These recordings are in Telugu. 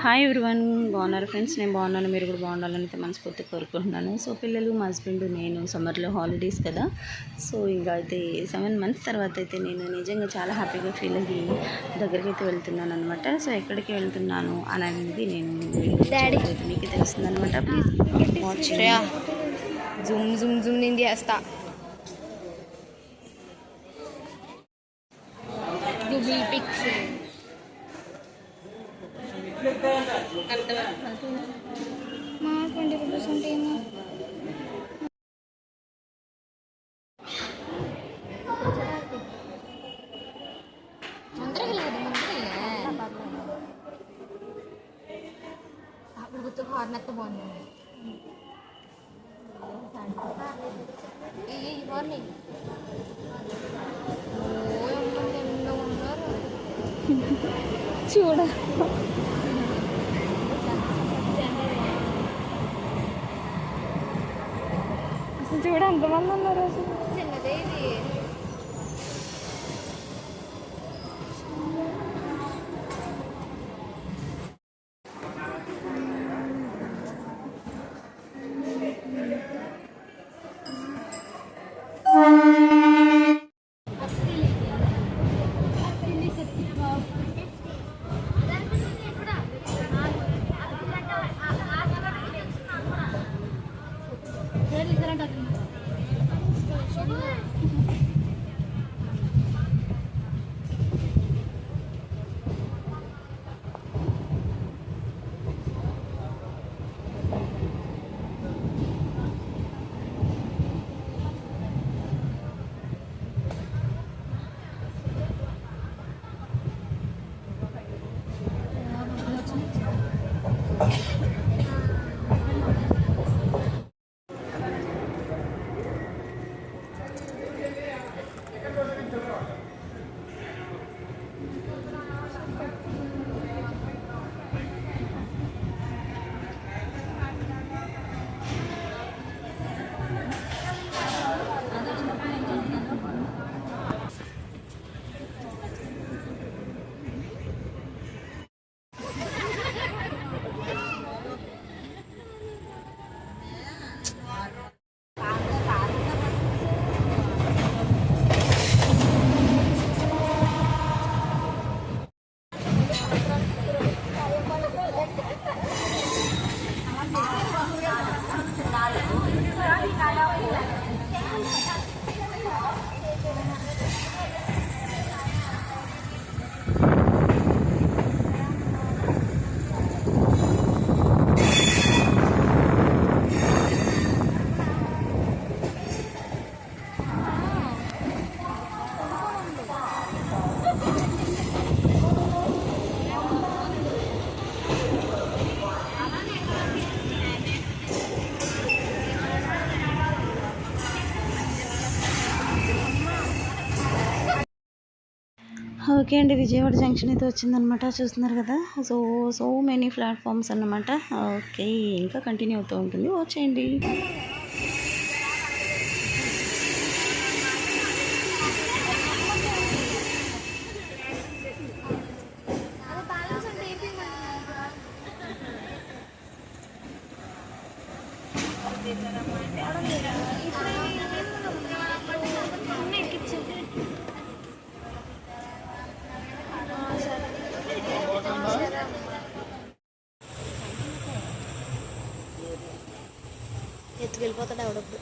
హాయ్ ఎవ్రీవన్, బాగున్నారు ఫ్రెండ్స్? నేను బాగున్నాను, మీరు కూడా బాగుండాలని అయితే మనస్ఫూర్తిగా కోరుకుంటున్నాను. సో పిల్లలు, మా హస్బెండ్, నేను సమ్మర్లో హాలిడేస్ కదా. సో ఇంకా అయితే 7 మంత్స్ తర్వాత అయితే నేను నిజంగా చాలా హ్యాపీగా ఫీల్ అయ్యి దగ్గరికి అయితే వెళ్తున్నాను అనమాట. సో ఎక్కడికి వెళ్తున్నాను అనేది నేను మీకు తెలుస్తుంది అనమాట. Please watch. Zoom Zoom Zoom నేను చేస్తా. గూగుల్ పిక్స్ మా 20% ఏమో. అప్పుడు గుర్తు హార్నెత్త బాగుంది. మార్నింగ్ చూడ చూడ ఎంతమంది ఉన్నారు అసలు. చిన్నదే ఇది. ఓకే అండి, విజయవాడ జంక్షన్ అయితే వచ్చిందనమాట. చూస్తున్నారు కదా. సో మెనీ ప్లాట్ఫామ్స్ అన్నమాట. ఓకే, ఇంకా కంటిన్యూ అవుతూ ఉంటుంది, వచ్చేయండి. ఎత్తుకెళ్ళిపోతాడు ఆవిడప్పుడు.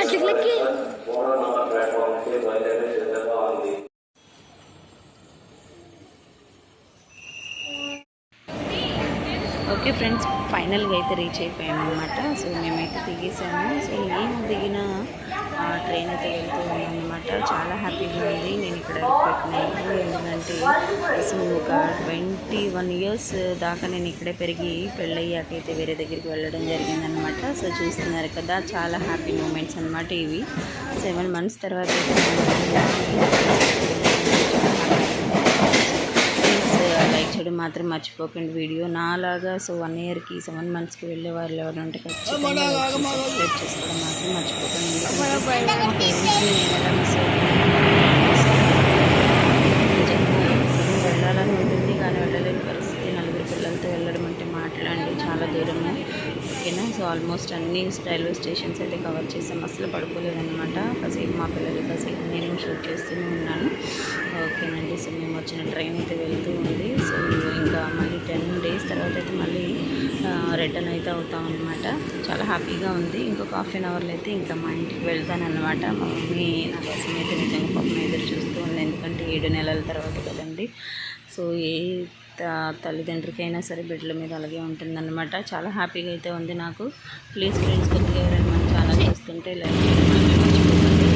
అట్లకి ఓకే ఫ్రెండ్స్, ఫైనల్గా అయితే రీచ్ అయిపోయాము అనమాట. సో మేమైతే దిగేసాము. సో నేను దిగిన ట్రైన్ అయితే వెళ్తూ ఉన్నామన్నమాట. చాలా హ్యాపీగా ఉంది. నేను ఇక్కడ పెట్టినాను ఎందుకంటే సో ఒక 21 ఇయర్స్ దాకా నేను ఇక్కడే పెరిగి పెళ్ళయ్యాకైతే వేరే దగ్గరికి వెళ్ళడం జరిగిందనమాట. సో చూస్తున్నారు కదా, చాలా హ్యాపీ మూమెంట్స్ అనమాట ఇవి. 7 months తర్వాత లైక్ చేయడం మాత్రం మర్చిపోకండి వీడియో నాలాగా. సో 1 yearకి 7 monthsకి వెళ్ళే వాళ్ళు ఎవరు ఉంటే ఖచ్చితంగా సబ్స్క్రైబ్ చేసుకోవడం మాత్రం మర్చిపోకండి. వెళ్ళాలని ఉంటుంది కానీ వెళ్ళలేని పరిస్థితి. నలుగురు పిల్లలతో వెళ్ళడం అంటే మాట్లాడండి, చాలా దూరము. ఓకేనా. సో ఆల్మోస్ట్ అన్ని రైల్వే స్టేషన్స్ అయితే కవర్ చేసాం. అసలు పడుకోలేదన్నమాట. కాసేపు మా పిల్లలు, కాసేపు నేను షూట్ చేస్తూనే ఉన్నాను. ఓకేనండి. సో మేము వచ్చిన ట్రైన్ అయితే వెళ్తూ ఉంది. సో ఇంకా మళ్ళీ 10 days తర్వాత అయితే మళ్ళీ రిటర్న్ అయితే అవుతాం అనమాట. చాలా హ్యాపీగా ఉంది. ఇంకొక 1/2 hourలో అయితే ఇంకా మా ఇంటికి వెళ్తానన్నమాట. మా మమ్మీ నా కోసం అయితే నిజంగా పాపం ఎదురు చూస్తూ ఉంది. ఎందుకంటే 7 నెలల తర్వాత కదండి. సో ఏ తల్లిదండ్రులకైనా సరే బిడ్డల మీద అలాగే ఉంటుందన్నమాట. చాలా హ్యాపీగా అయితే ఉంది నాకు. ప్లీజ్ ఫ్రెండ్స్, కొద్దిగా ఎవరైనా మన ఛానల్ చూస్తుంటే లైక్ చేయడం మర్చిపోకండి.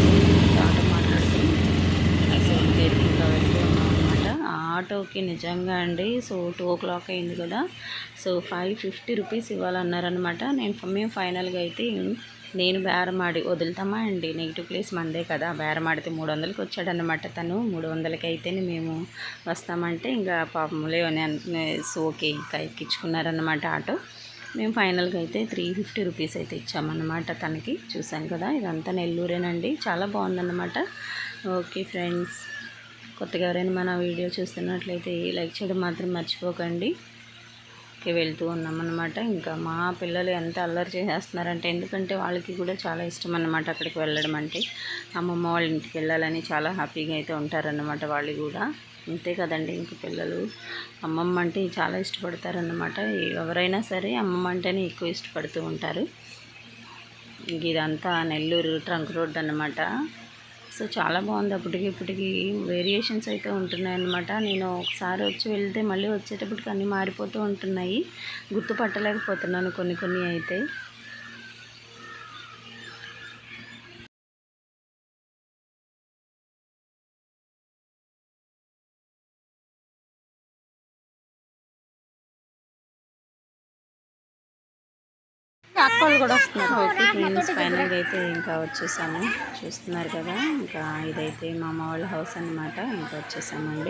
ఆటో మాట్లాడుతూ అసలు ఇంకైతే ఇంకా వెళ్తూ ఉన్నాం అనమాట. ఆ ఆటోకి నిజంగా అండి. సో 2 o'clock అయింది కదా. So 550 rupees ఇవ్వాలన్నారనమాట. మేము ఫైనల్గా అయితే నేను బేరమాడి వదులుతామా అండి, నెగిటివ్ ప్లేస్ మందే కదా, బేరమాడితే 300కి వచ్చాడనమాట తను. 300కి అయితేనే మేము వస్తామంటే ఇంకా పాపములే అని సోకే ఇంకా ఎక్కించుకున్నారనమాట ఆటో. మేము ఫైనల్గా అయితే 350 rupees అయితే ఇచ్చామన్నమాట తనకి. చూసాను కదా, ఇదంతా నెల్లూరేనండి. చాలా బాగుందన్నమాట. ఓకే ఫ్రెండ్స్, కొత్తగా ఎవరైనా మన వీడియో చూస్తున్నట్లయితే లైక్ చేయడం మాత్రం మర్చిపోకండి. వెళ్తూ ఉన్నామన్నమాట. ఇంకా మా పిల్లలు ఎంత అల్లరి చేసేస్తున్నారంటే, ఎందుకంటే వాళ్ళకి కూడా చాలా ఇష్టం అన్నమాట అక్కడికి వెళ్ళడం అంటే. అమ్మమ్మ వాళ్ళ ఇంటికి వెళ్ళాలని చాలా హ్యాపీగా అయితే ఉంటారన్నమాట వాళ్ళు కూడా. అంతే కదండి, ఇంక పిల్లలు అమ్మమ్మ అంటే చాలా ఇష్టపడతారన్నమాట. ఎవరైనా సరే అమ్మమ్మ అంటేనే ఎక్కువ ఇష్టపడుతూ ఉంటారు. ఇంక ఇదంతా నెల్లూరు ట్రంక్ రోడ్ అన్నమాట. సో చాలా బాగుంది. ఇప్పటికి వేరియేషన్స్ అయితే ఉంటున్నాయి అన్నమాట. నేను ఒకసారి వచ్చి వెళ్తే మళ్ళీ వచ్చేటప్పటికి అన్నీ మారిపోతూ ఉంటున్నాయి. గుర్తుపట్టలేకపోతున్నాను కొన్ని అయితే. అక్కలు కూడా వస్తున్నారు. ఓకే ఫ్రెండ్స్, ఫైనల్గా అయితే ఇంకా వచ్చేసాము. చూస్తున్నారు కదా, ఇంకా ఇదైతే మా అమ్మ వాళ్ళ హౌస్ అన్నమాట. ఇంకా వచ్చేసామండి.